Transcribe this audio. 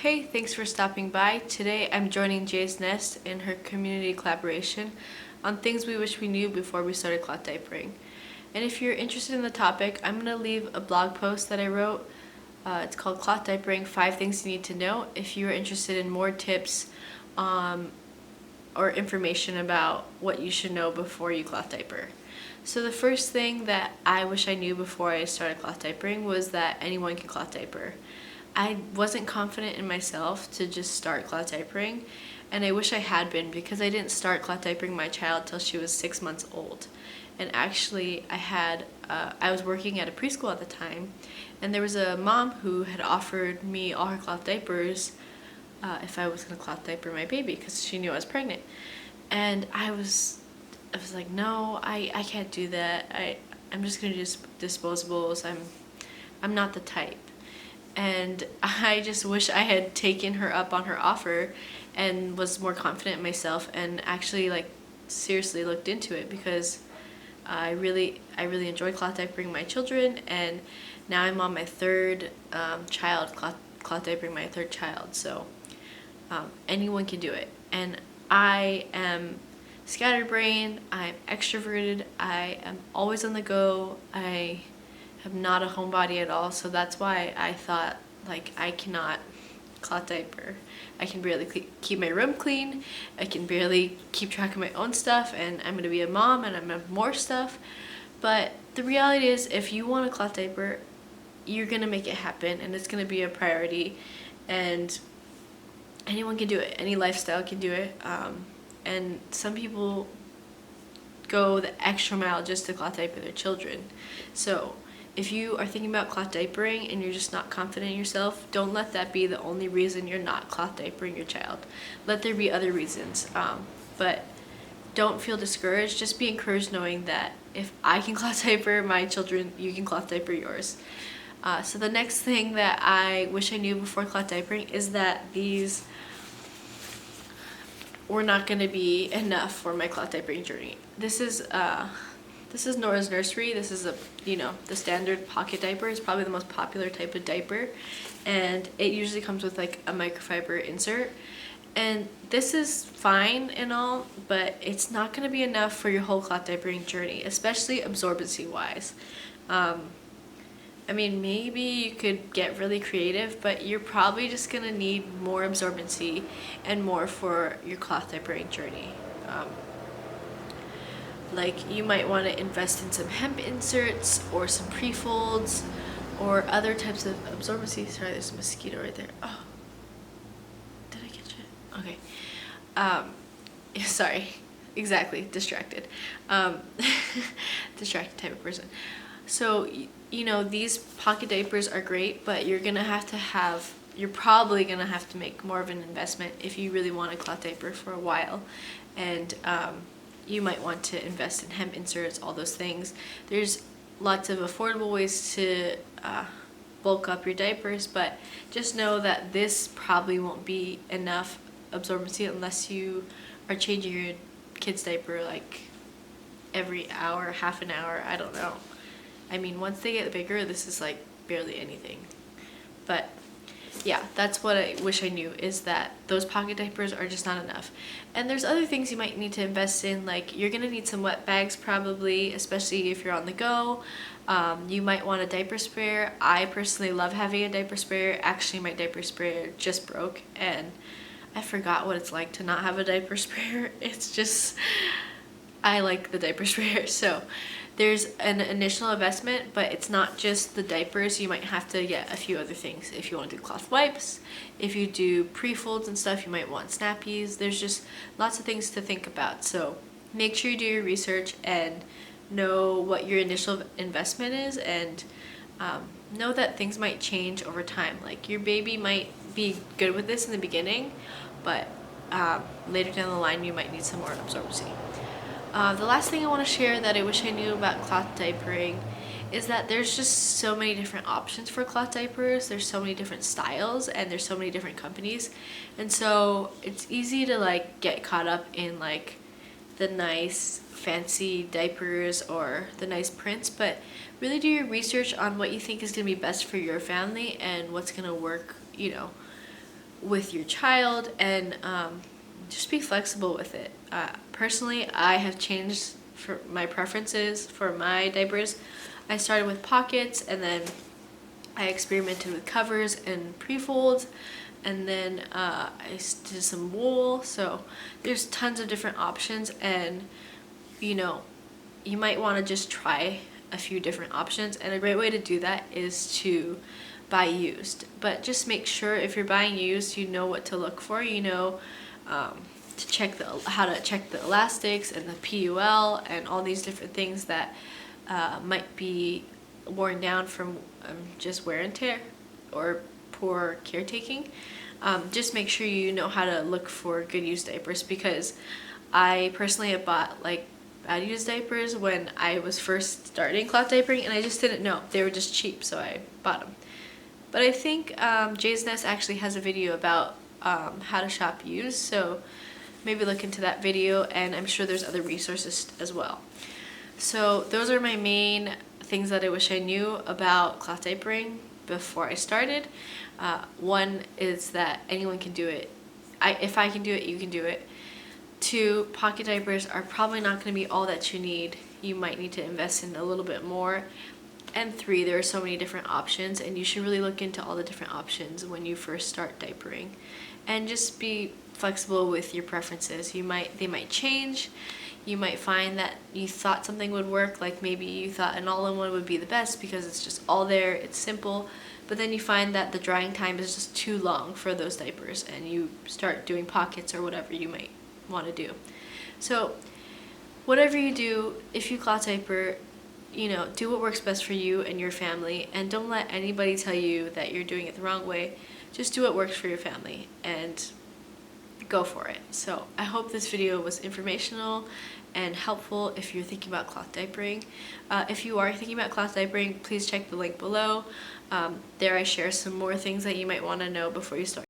Hey, thanks for stopping by. Today I'm joining Jay's Nest in her community collaboration on things we wish we knew before we started cloth diapering. And if you're interested in the topic, I'm going to leave a blog post that I wrote. It's called Cloth Diapering 5 Things You Need to Know if you're interested in more tips or information about what you should know before you cloth diaper. So the first thing that I wish I knew before I started cloth diapering was that anyone can cloth diaper. I wasn't confident in myself to just start cloth diapering, and I wish I had been because I didn't start cloth diapering my child till she was 6 months old. And actually, I was working at a preschool at the time, and there was a mom who had offered me all her cloth diapers if I was gonna cloth diaper my baby because she knew I was pregnant. And I was like, no, I can't do that. I'm just gonna do disposables. I'm not the type. And I just wish I had taken her up on her offer and was more confident in myself and actually seriously looked into it because I really enjoy cloth diapering my children, and now I'm on my third child, cloth diapering my third child. So anyone can do it. And I am scatterbrained, I'm extroverted, I am always on the go, I am not a homebody at all, so that's why I thought I cannot cloth diaper. I can barely keep my room clean, I can barely keep track of my own stuff, and I'm gonna be a mom and I'm gonna have more stuff. But the reality is, if you want a cloth diaper, you're gonna make it happen and it's gonna be a priority, and anyone can do it, any lifestyle can do it. And some people go the extra mile just to cloth diaper their children. So if you are thinking about cloth diapering and you're just not confident in yourself, don't let that be the only reason you're not cloth diapering your child. Let there be other reasons. But don't feel discouraged. Just be encouraged knowing that if I can cloth diaper my children, you can cloth diaper yours. So the next thing that I wish I knew before cloth diapering is that these were not going to be enough for my cloth diapering journey. This is Nora's Nursery. This is the standard pocket diaper. It's probably the most popular type of diaper, and it usually comes with a microfiber insert. And this is fine and all, but it's not going to be enough for your whole cloth diapering journey, especially absorbency wise. I mean, maybe you could get really creative, but you're probably just going to need more absorbency and more for your cloth diapering journey. You might want to invest in some hemp inserts or some pre-folds or other types of absorbency. Sorry, there's a mosquito right there. Oh, did I catch it? Okay. Sorry, exactly, distracted. Distracted type of person. So, these pocket diapers are great, but you're probably gonna have to make more of an investment if you really want a cloth diaper for a while. And you might want to invest in hemp inserts, all those things. There's lots of affordable ways to bulk up your diapers, but just know that this probably won't be enough absorbency unless you are changing your kid's diaper every hour, half an hour, I don't know. I mean, once they get bigger, this is barely anything. But yeah, that's what I wish I knew, is that those pocket diapers are just not enough. And there's other things you might need to invest in, you're gonna need some wet bags probably, especially if you're on the go. You might want a diaper sprayer. I personally love having a diaper sprayer. Actually, my diaper sprayer just broke, and I forgot what it's like to not have a diaper sprayer. It's just, I like the diaper sprayer. So there's an initial investment, but it's not just the diapers. You might have to get a few other things. If you want to do cloth wipes, if you do pre-folds and stuff, you might want snappies. There's just lots of things to think about. So make sure you do your research and know what your initial investment is, and know that things might change over time. Your baby might be good with this in the beginning, but later down the line you might need some more absorbency. The last thing I want to share that I wish I knew about cloth diapering is that there's just so many different options for cloth diapers. There's so many different styles, and there's so many different companies, and so it's easy to get caught up in the nice fancy diapers or the nice prints, but really do your research on what you think is going to be best for your family and what's going to work with your child, and just be flexible with it. Personally, I have changed for my preferences for my diapers. I started with pockets, and then I experimented with covers and pre-folds, and then I did some wool. So there's tons of different options, and you know, you might want to just try a few different options, and a great way to do that is to buy used. But just make sure if you're buying used, you know what to look for. You know, to check how to check the elastics and the PUL and all these different things that might be worn down from just wear and tear or poor caretaking. Just make sure you know how to look for good used diapers, because I personally have bought like bad used diapers when I was first starting cloth diapering, and I just didn't know. They were just cheap, so I bought them. But I think Jay's Nest actually has a video about how to shop used, so maybe look into that video, and I'm sure there's other resources as well. So those are my main things that I wish I knew about cloth diapering before I started. One is that anyone can do it. If I can do it, you can do it. 2, pocket diapers are probably not going to be all that you need. You might need to invest in a little bit more. And 3, there are so many different options, and you should really look into all the different options when you first start diapering. And just be flexible with your preferences. They might change. You might find that you thought something would work, like maybe you thought an all-in-one would be the best because it's just all there, it's simple, but then you find that the drying time is just too long for those diapers, and you start doing pockets or whatever you might want to do. So whatever you do, if you cloth diaper, you know, do what works best for you and your family, and don't let anybody tell you that you're doing it the wrong way. Just do what works for your family and go for it. So I hope this video was informational and helpful if you're thinking about cloth diapering. If you are thinking about cloth diapering, please check the link below. There I share some more things that you might want to know before you start.